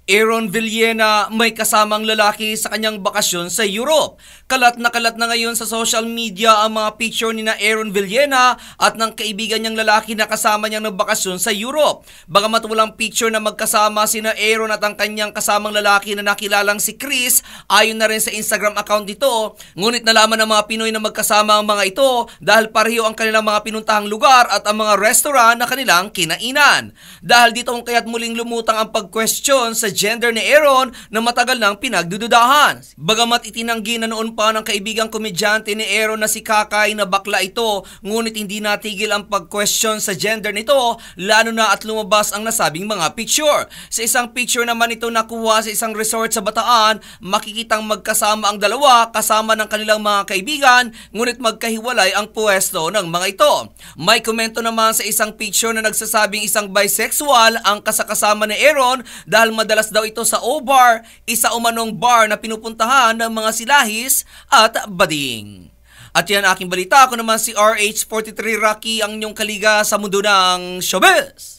Aaron Villena may kasamang lalaki sa kanyang bakasyon sa Europe. Kalat na ngayon sa social media ang mga picture ni na Aaron Villena at ng kaibigan niyang lalaki na kasama niyang nagbakasyon sa Europe. Bagamat walang picture na magkasama sina Aaron at ang kanyang kasamang lalaki na nakilalang si Chris, ayon na rin sa Instagram account nito, ngunit nalaman ng mga Pinoy na magkasama ang mga ito dahil pareho ang kanilang mga pinuntahang lugar at ang mga restaurant na kanilang kinainan. Dahil dito kung kaya't muling lumutang ang pag-question sa gender ni Aaron na matagal nang pinagdududahan. Bagamat itinanggi na noon pa ng kaibigang komedyante ni Aaron na si Kakay na bakla ito, ngunit hindi natigil ang pag-question sa gender nito, lalo na at lumabas ang nasabing mga picture. Sa isang picture naman ito nakuha sa isang resort sa Bataan, makikitang magkasama ang dalawa kasama ng kanilang mga kaibigan, ngunit magkahiwalay ang pwesto ng mga ito. May komento naman sa isang picture na nagsasabing isang bisexual ang kasakasama ni Aaron dahil madalas daw ito sa O-Bar, isa umanong bar na pinupuntahan ng mga silahis at bading. At yan aking balita. Ako naman si RH43 Rocky, ang inyong kaliga sa mundo ng showbiz.